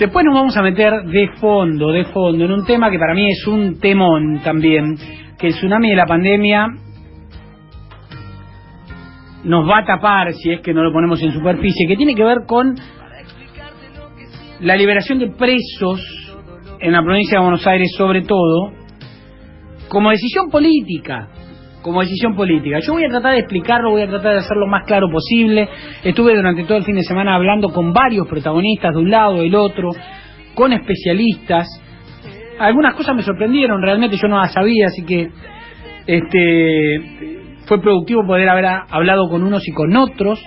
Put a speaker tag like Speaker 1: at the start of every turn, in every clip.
Speaker 1: Después nos vamos a meter de fondo, en un tema que para mí es un temón también, que el tsunami de la pandemia nos va a tapar si es que no lo ponemos en superficie, que tiene que ver con la liberación de presos en la provincia de Buenos Aires, sobre todo, como decisión política. Yo voy a tratar de explicarlo, voy a tratar de hacerlo lo más claro posible. Estuve durante todo el fin de semana hablando con varios protagonistas de un lado, del otro, con especialistas. Algunas cosas me sorprendieron, realmente yo no las sabía, así que fue productivo poder haber hablado con unos y con otros,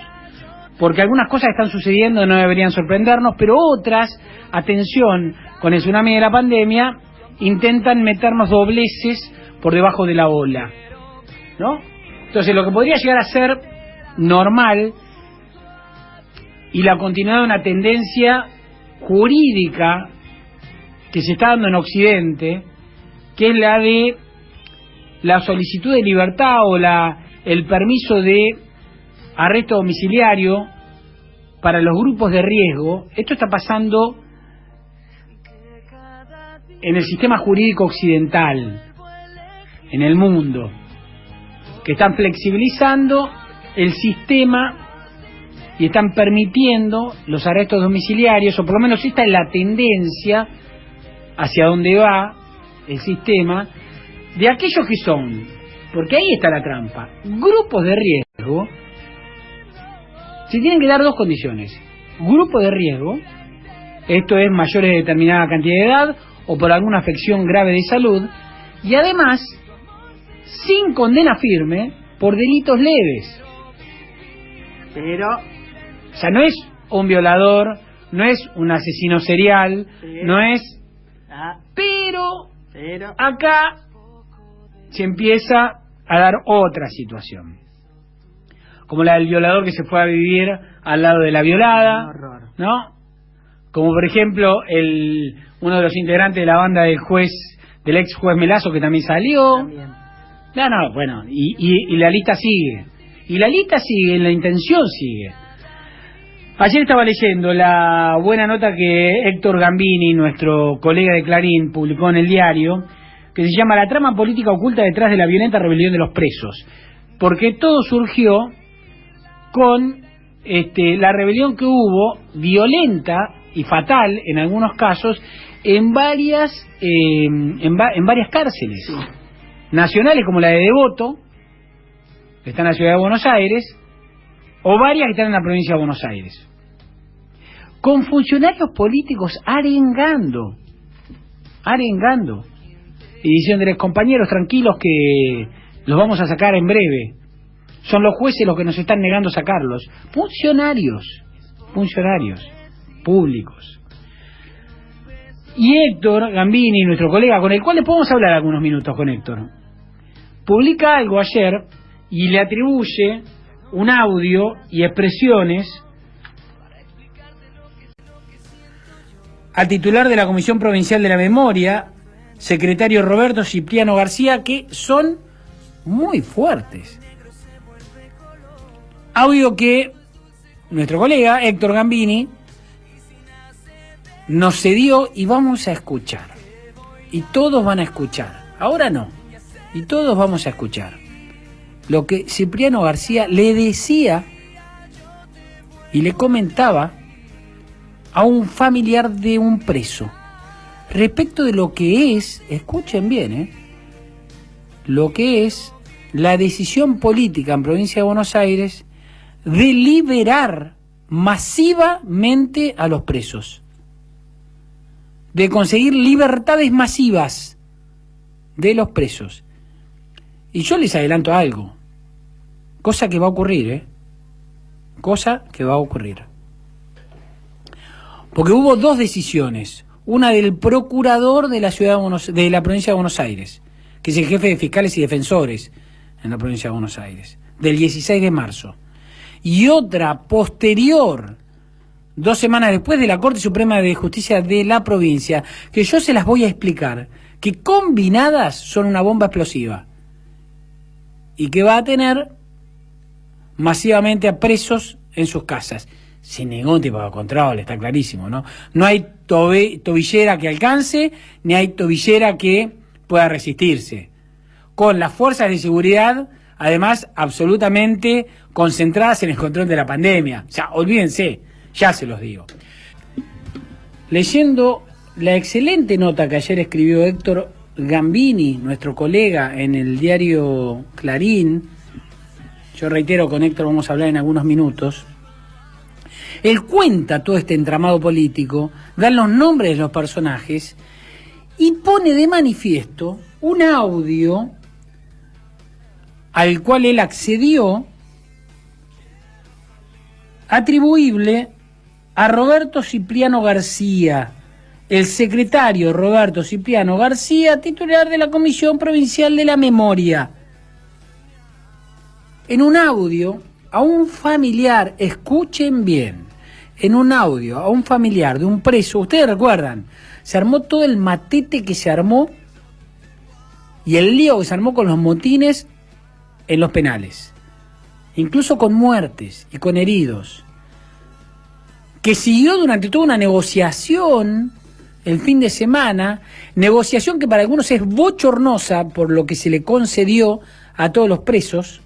Speaker 1: porque algunas cosas están sucediendo y no deberían sorprendernos, pero otras, atención, con el tsunami de la pandemia, intentan meternos dobleces por debajo de la ola, ¿no? Entonces lo que podría llegar a ser normal y la continuidad de una tendencia jurídica que se está dando en Occidente, que es la de la solicitud de libertad o el permiso de arresto domiciliario para los grupos de riesgo. Esto está pasando en el sistema jurídico occidental, en el mundo, que están flexibilizando el sistema y están permitiendo los arrestos domiciliarios, o por lo menos esta es la tendencia hacia donde va el sistema, de aquellos que son, porque ahí está la trampa, grupos de riesgo. Se tienen que dar dos condiciones: grupo de riesgo, esto es mayores de determinada cantidad de edad o por alguna afección grave de salud, y además sin condena firme por delitos leves.
Speaker 2: Pero,
Speaker 1: o sea, no es un violador, no es un asesino serial, no es... Pero acá se empieza a dar otra situación, como la del violador que se fue a vivir al lado de la violada, ¿no? Como por ejemplo uno de los integrantes de la banda del ex juez Melazo, que también salió. Bueno, y la lista sigue. Y la lista sigue, la intención sigue. Ayer estaba leyendo la buena nota que Héctor Gambini, nuestro colega de Clarín, publicó en el diario, que se llama La trama política oculta detrás de la violenta rebelión de los presos. Porque todo surgió con la rebelión que hubo, violenta y fatal en algunos casos, en varias cárceles nacionales, como la de Devoto, que está en la ciudad de Buenos Aires, o varias que están en la provincia de Buenos Aires, con funcionarios políticos arengando, y diciéndoles: compañeros, tranquilos que los vamos a sacar en breve, son los jueces los que nos están negando sacarlos. Funcionarios públicos. Y Héctor Gambini, nuestro colega, con el cual le podemos hablar algunos minutos con Héctor, publica algo ayer y le atribuye un audio y expresiones al titular de la Comisión Provincial de la Memoria, secretario Roberto Cipriano García, que son muy fuertes. Audio que nuestro colega Héctor Gambini nos cedió y vamos a escuchar. Y todos van a escuchar. Ahora no. Y todos vamos a escuchar lo que Cipriano García le decía y le comentaba a un familiar de un preso respecto de lo que es, escuchen bien, lo que es la decisión política en provincia de Buenos Aires de liberar masivamente a los presos, de conseguir libertades masivas de los presos. Y yo les adelanto algo, cosa que va a ocurrir, porque hubo dos decisiones, una del procurador de la ciudad de la provincia de Buenos Aires, que es el jefe de fiscales y defensores en la provincia de Buenos Aires, del 16 de marzo, y otra posterior, 2 semanas después, de la Corte Suprema de Justicia de la provincia, que yo se las voy a explicar, que combinadas son una bomba explosiva y que va a tener masivamente a presos en sus casas, sin ningún tipo de control, está clarísimo, ¿no? No hay tobillera que alcance, ni hay tobillera que pueda resistirse. Con las fuerzas de seguridad, además, absolutamente concentradas en el control de la pandemia. O sea, olvídense, ya se los digo. Leyendo la excelente nota que ayer escribió Héctor Gambini, nuestro colega, en el diario Clarín, yo reitero, con Héctor vamos a hablar en algunos minutos, él cuenta todo este entramado político, da los nombres de los personajes y pone de manifiesto un audio al cual él accedió, atribuible a Roberto Cipriano García, el secretario Roberto Cipriano García, titular de la Comisión Provincial de la Memoria. En un audio a un familiar, escuchen bien, en un audio a un familiar de un preso, ustedes recuerdan, se armó todo el matete que se armó y el lío que se armó con los motines en los penales, incluso con muertes y con heridos, que siguió durante toda una negociación el fin de semana, negociación que para algunos es bochornosa por lo que se le concedió a todos los presos,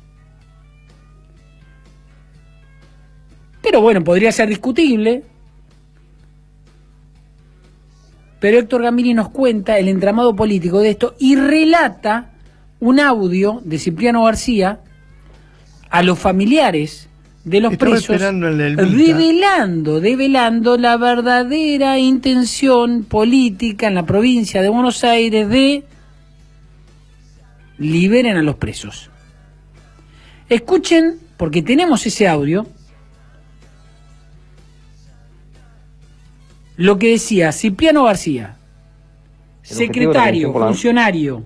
Speaker 1: pero bueno, podría ser discutible. Pero Héctor Gambini nos cuenta el entramado político de esto y relata un audio de Cipriano García a los familiares de los presos, develando la verdadera intención política en la provincia de Buenos Aires de liberen a los presos. Escuchen, porque tenemos ese audio, lo que decía Cipriano García, secretario, funcionario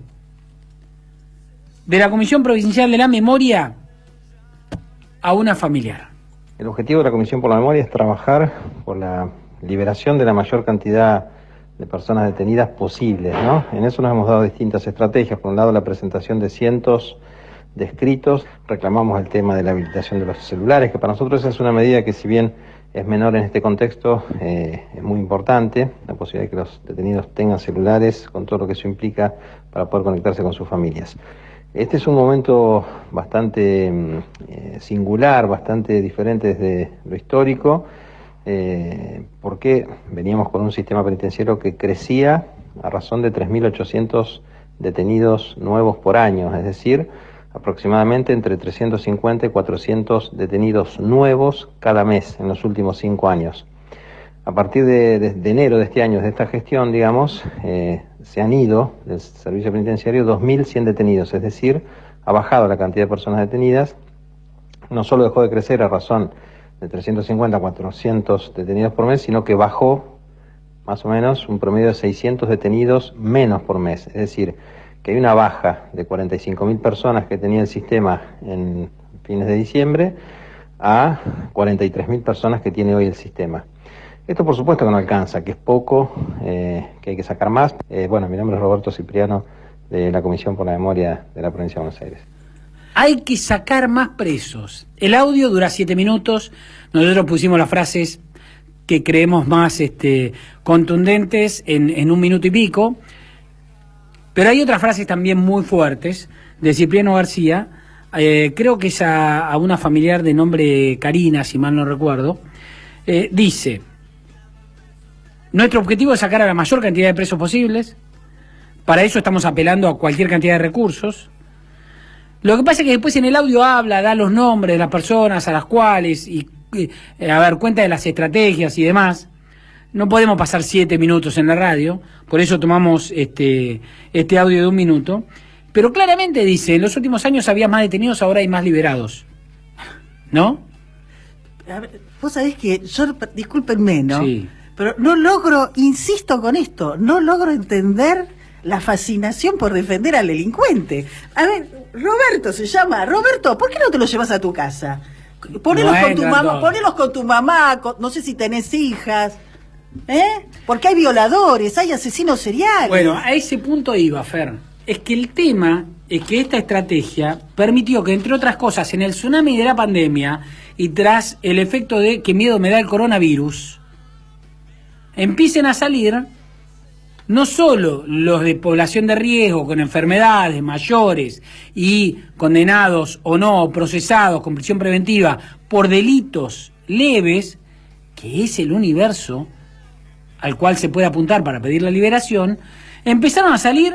Speaker 1: de la Comisión Provincial de la Memoria, a una familiar.
Speaker 3: El objetivo de la Comisión por la Memoria es trabajar por la liberación de la mayor cantidad de personas detenidas posibles, ¿no? En eso nos hemos dado distintas estrategias. Por un lado, la presentación de cientos de escritos. Reclamamos el tema de la habilitación de los celulares, que para nosotros es una medida que, si bien es menor en este contexto, es muy importante, la posibilidad de que los detenidos tengan celulares, con todo lo que eso implica para poder conectarse con sus familias. Este es un momento bastante singular, bastante diferente desde lo histórico, porque veníamos con un sistema penitenciario que crecía a razón de 3.800 detenidos nuevos por año, es decir, aproximadamente entre 350 y 400 detenidos nuevos cada mes en los últimos 5 años. A partir de enero de este año, de esta gestión, digamos, se han ido del servicio penitenciario 2.100 detenidos, es decir, ha bajado la cantidad de personas detenidas, no solo dejó de crecer a razón de 350 a 400 detenidos por mes, sino que bajó más o menos un promedio de 600 detenidos menos por mes, es decir, que hay una baja de 45.000 personas que tenía el sistema en fines de diciembre a 43.000 personas que tiene hoy el sistema. Esto por supuesto que no alcanza, que es poco, que hay que sacar más. Bueno, mi nombre es Roberto Cipriano, de la Comisión por la Memoria de la Provincia de Buenos Aires.
Speaker 1: Hay que sacar más presos. El audio dura 7 minutos, nosotros pusimos las frases que creemos más contundentes en 1 minuto y pico, pero hay otras frases también muy fuertes de Cipriano García, creo que es a una familiar de nombre Karina, si mal no recuerdo, dice: nuestro objetivo es sacar a la mayor cantidad de presos posibles, para eso estamos apelando a cualquier cantidad de recursos. Lo que pasa es que después en el audio da los nombres de las personas a las cuales, y cuenta de las estrategias y demás. No podemos pasar 7 minutos en la radio, por eso tomamos este audio de 1 minuto. Pero claramente dice, en los últimos años había más detenidos, ahora hay más liberados. ¿No?
Speaker 2: A ver, vos sabés que yo, discúlpenme, ¿no?
Speaker 1: Sí.
Speaker 2: Pero no logro, insisto con esto, no logro entender la fascinación por defender al delincuente. A ver, Roberto se llama. Roberto, ¿por qué no te lo llevas a tu casa? Ponelos con tu mamá, no sé si tenés hijas. Porque hay violadores, hay asesinos seriales.
Speaker 1: Bueno, a ese punto iba, Fer. Es que el tema es que esta estrategia permitió que, entre otras cosas, en el tsunami de la pandemia y tras el efecto de que miedo me da el coronavirus, empiecen a salir no solo los de población de riesgo con enfermedades mayores y condenados o no, procesados con prisión preventiva por delitos leves, que es el universo al cual se puede apuntar para pedir la liberación, empezaron a salir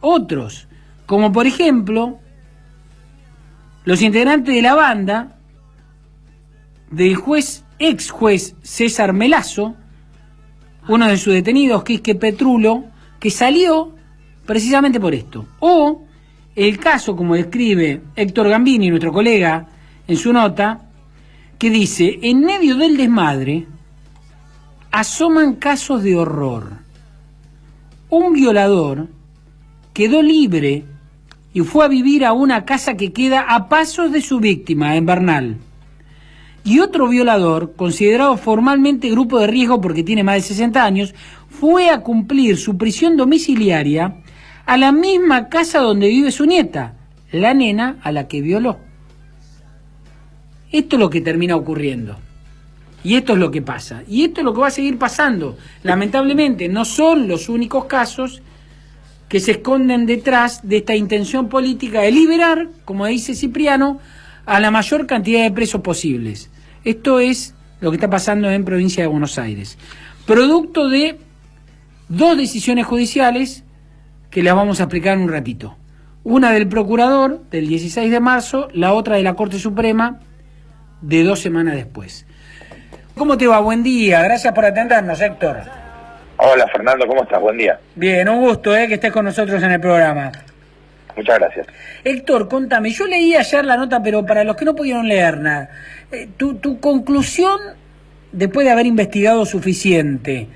Speaker 1: otros, como por ejemplo los integrantes de la banda del ex juez César Melazo, uno de sus detenidos, Quisque Petrulo, que salió precisamente por esto. O el caso, como describe Héctor Gambini, nuestro colega, en su nota, que dice: en medio del desmadre asoman casos de horror. Un violador quedó libre y fue a vivir a una casa que queda a pasos de su víctima, en Bernal. Y otro violador, considerado formalmente grupo de riesgo porque tiene más de 60 años, fue a cumplir su prisión domiciliaria a la misma casa donde vive su nieta, la nena a la que violó. Esto es lo que termina ocurriendo. Y esto es lo que pasa. Y esto es lo que va a seguir pasando. Lamentablemente, no son los únicos casos que se esconden detrás de esta intención política de liberar, como dice Cipriano, a la mayor cantidad de presos posibles. Esto es lo que está pasando en provincia de Buenos Aires. Producto de 2 decisiones judiciales que las vamos a explicar en un ratito. Una del procurador, del 16 de marzo, la otra de la Corte Suprema, de 2 semanas después. ¿Cómo te va? Buen día. Gracias por atendernos, Héctor.
Speaker 4: Hola, Fernando, ¿cómo estás? Buen día.
Speaker 1: Bien, un gusto que estés con nosotros en el programa.
Speaker 4: Muchas gracias.
Speaker 1: Héctor, contame, yo leí ayer la nota, pero para los que no pudieron leer nada, tu conclusión, después de haber investigado suficiente,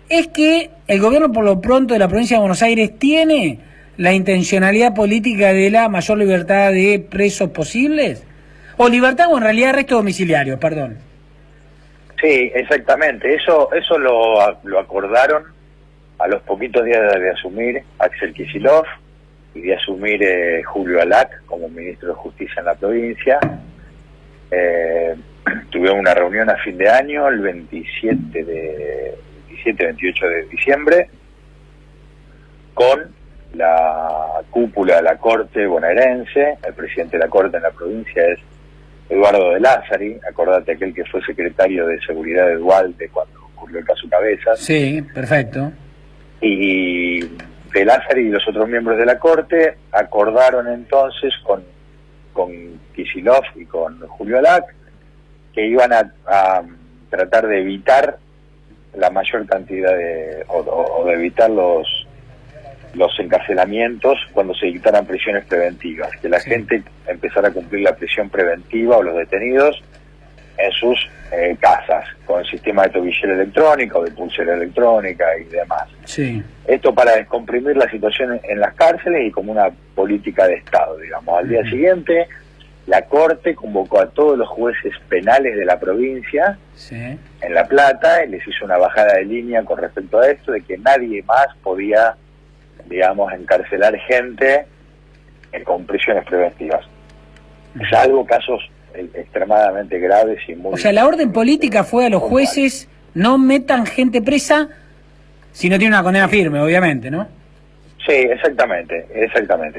Speaker 1: es que el gobierno, por lo pronto, de la provincia de Buenos Aires tiene la intencionalidad política de la mayor libertad de presos posibles, o libertad o en realidad arresto domiciliario, perdón.
Speaker 4: Sí, exactamente. Eso lo acordaron a los poquitos días de asumir Axel Kicillof y de asumir Julio Alac como ministro de Justicia en la provincia. Tuvieron una reunión a fin de año, el 28 de diciembre, con la cúpula de la Corte bonaerense. El presidente de la Corte en la provincia es Eduardo de Lázari, acordate, aquel que fue secretario de Seguridad de Dualde cuando ocurrió el caso Cabezas.
Speaker 1: Sí, perfecto.
Speaker 4: Y de Lázari y los otros miembros de la Corte acordaron entonces con Kicillof y con Julio Alac que iban a tratar de evitar la mayor cantidad o de evitar los encarcelamientos cuando se dictaran prisiones preventivas, que la gente empezara a cumplir la prisión preventiva o los detenidos en sus casas, con el sistema de tobillera electrónica o de pulsera electrónica y demás.
Speaker 1: Sí.
Speaker 4: Esto para descomprimir la situación en las cárceles y como una política de Estado, digamos. Al día siguiente, la Corte convocó a todos los jueces penales de la provincia, en La Plata, y les hizo una bajada de línea con respecto a esto, de que nadie más podía, digamos, encarcelar gente con prisiones preventivas, salvo casos extremadamente graves y muy...
Speaker 1: O sea, la orden política fue a los jueces: no metan gente presa si no tiene una condena firme, obviamente, ¿no?
Speaker 4: Sí, exactamente.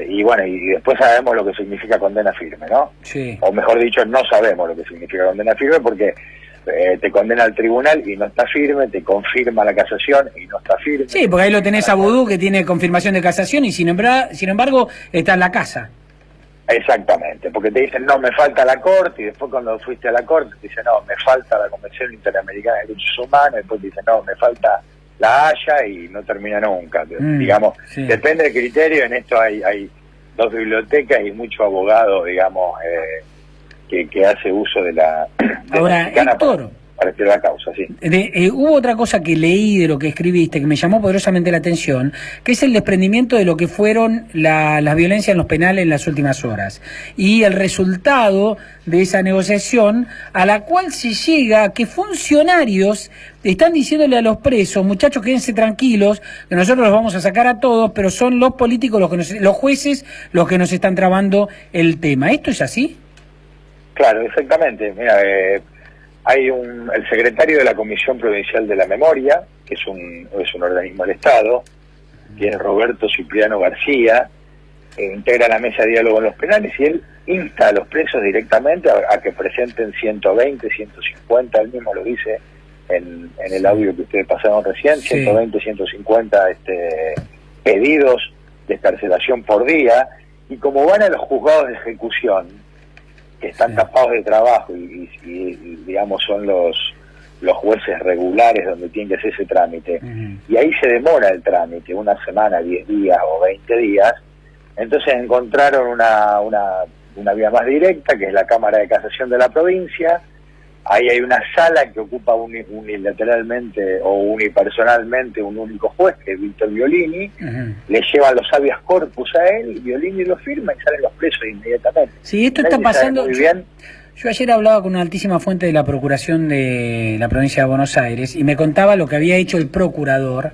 Speaker 4: Y bueno, y después sabemos lo que significa condena firme, ¿no?
Speaker 1: Sí.
Speaker 4: O mejor dicho, no sabemos lo que significa condena firme porque te condena al tribunal y no está firme, te confirma la casación y no está firme.
Speaker 1: Sí, porque ahí lo tenés a Vudú, que tiene confirmación de casación y sin embargo está en la casa.
Speaker 4: Exactamente, porque te dicen, no, me falta la Corte, y después cuando fuiste a la Corte te dicen, no, me falta la Convención Interamericana de Derechos Humanos, y después te dicen, no, me falta la Haya, y no termina nunca. Digamos,
Speaker 1: sí.
Speaker 4: Depende del criterio. En esto hay 2 bibliotecas y mucho abogado, digamos, que hace uso de la
Speaker 1: Ahora, Héctor,
Speaker 4: para la causa, sí.
Speaker 1: Hubo otra cosa que leí de lo que escribiste que me llamó poderosamente la atención, que es el desprendimiento de lo que fueron las violencias en los penales en las últimas horas y el resultado de esa negociación a la cual se llega a que funcionarios están diciéndole a los presos: muchachos, quédense tranquilos, que nosotros los vamos a sacar a todos, pero son los políticos, los jueces, los que nos están trabando el tema. ¿Esto es así?
Speaker 4: Claro, exactamente. Mira, Hay el secretario de la Comisión Provincial de la Memoria, que es un organismo del Estado, que es Roberto Cipriano García, integra la mesa de diálogo en los penales y él insta a los presos directamente a que presenten 120, 150, él mismo lo dice en el audio que ustedes pasaron recién, sí. 120, 150 pedidos de excarcelación por día, y como van a los juzgados de ejecución, que están sí. tapados de trabajo y digamos son los jueces regulares donde tiene que hacer ese trámite, y ahí se demora el trámite, una semana, 10 días o 20 días, entonces encontraron una vía más directa, que es la Cámara de Casación de la provincia. Ahí hay una sala que ocupa unilateralmente o unipersonalmente un único juez, que es Víctor Violini. Le llevan los habeas corpus a él, y Violini lo firma y salen los presos inmediatamente.
Speaker 1: Sí, esto está pasando muy bien. Yo ayer hablaba con una altísima fuente de la Procuración de la provincia de Buenos Aires y me contaba lo que había hecho el procurador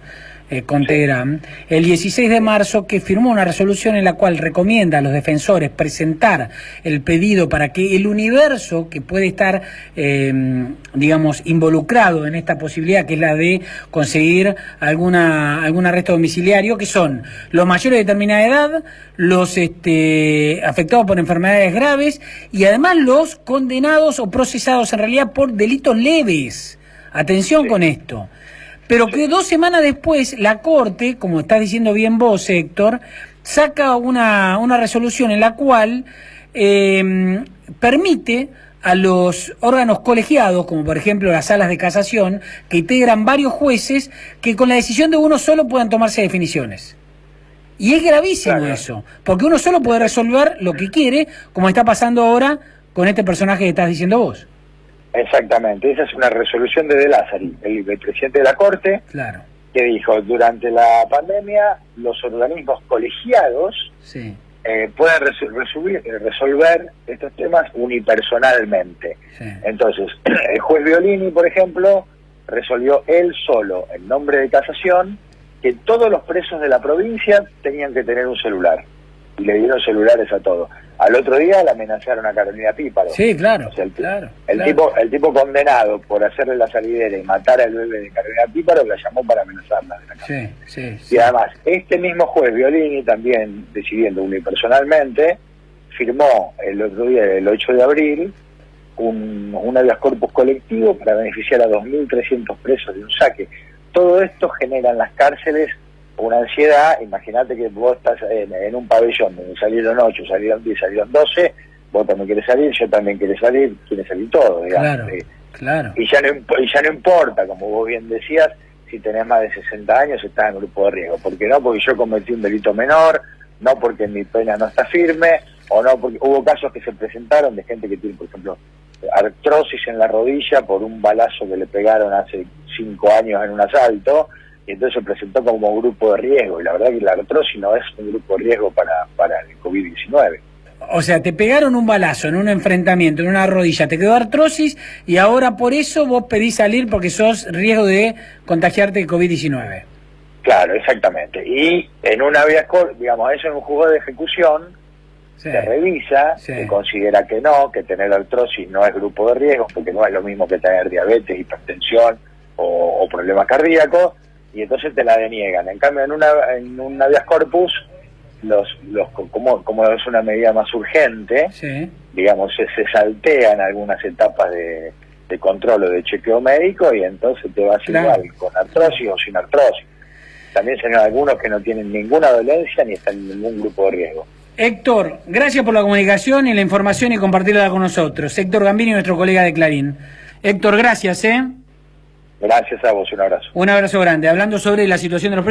Speaker 1: con Teherán, el 16 de marzo, que firmó una resolución en la cual recomienda a los defensores presentar el pedido para que el universo que puede estar, digamos, involucrado en esta posibilidad, que es la de conseguir algún arresto domiciliario, que son los mayores de determinada edad, los afectados por enfermedades graves y además los condenados o procesados en realidad por delitos leves. Atención con esto. Pero que 2 semanas después la Corte, como estás diciendo bien vos, Héctor, saca una resolución en la cual permite a los órganos colegiados, como por ejemplo las salas de casación, que integran varios jueces, que con la decisión de uno solo puedan tomarse definiciones. Y es gravísimo eso, porque uno solo puede resolver lo que quiere, como está pasando ahora con este personaje que estás diciendo vos.
Speaker 4: Exactamente, esa es una resolución de De Lázari, el presidente de la Corte,
Speaker 1: claro,
Speaker 4: que dijo, durante la pandemia los organismos colegiados
Speaker 1: sí.
Speaker 4: Pueden resolver estos temas unipersonalmente.
Speaker 1: Sí.
Speaker 4: Entonces, el juez Violini, por ejemplo, resolvió él solo, en nombre de casación, que todos los presos de la provincia tenían que tener un celular. Y le dieron celulares a todos. Al otro día le amenazaron a Carolina Píparo.
Speaker 1: Sí, claro,
Speaker 4: o sea,
Speaker 1: claro.
Speaker 4: El tipo condenado por hacerle la salidera y matar al bebé de Carolina Píparo, la llamó para amenazarla de la casa.
Speaker 1: Sí.
Speaker 4: Y además, este mismo juez Violini, también decidiendo unipersonalmente, firmó el otro día, el 8 de abril, un habeas corpus colectivo para beneficiar a 2.300 presos de un saque. Todo esto genera en las cárceles una ansiedad. Imagínate que vos estás en un pabellón donde salieron 8, salieron 10, salieron 12, vos también querés salir, yo también quiere salir todo, digamos.
Speaker 1: Claro.
Speaker 4: Y ya no importa, como vos bien decías, si tenés más de 60 años estás en grupo de riesgo. ¿Por qué no? Porque yo cometí un delito menor, no porque mi pena no está firme, o no porque hubo casos que se presentaron de gente que tiene, por ejemplo, artrosis en la rodilla por un balazo que le pegaron hace 5 años en un asalto, y entonces se presentó como grupo de riesgo, y la verdad que la artrosis no es un grupo de riesgo para el COVID-19.
Speaker 1: O sea, te pegaron un balazo en un enfrentamiento, en una rodilla, te quedó artrosis, y ahora por eso vos pedís salir porque sos riesgo de contagiarte de COVID-19.
Speaker 4: Claro, exactamente. Y en una habeas corpus, digamos, eso en un juzgado de ejecución, se revisa, se considera que no, que tener artrosis no es grupo de riesgo, porque no es lo mismo que tener diabetes, hipertensión o problemas cardíacos, y entonces te la deniegan. En cambio, en un habeas corpus, como es una medida más urgente, digamos, se saltean algunas etapas de control o de chequeo médico, y entonces te vas igual, con artrosis o sin artrosis. También se ven algunos que no tienen ninguna dolencia ni están en ningún grupo de riesgo.
Speaker 1: Héctor, gracias por la comunicación y la información y compartirla con nosotros. Héctor Gambini, nuestro colega de Clarín. Héctor, gracias,
Speaker 4: Gracias a vos, un abrazo.
Speaker 1: Un abrazo grande. Hablando sobre la situación de los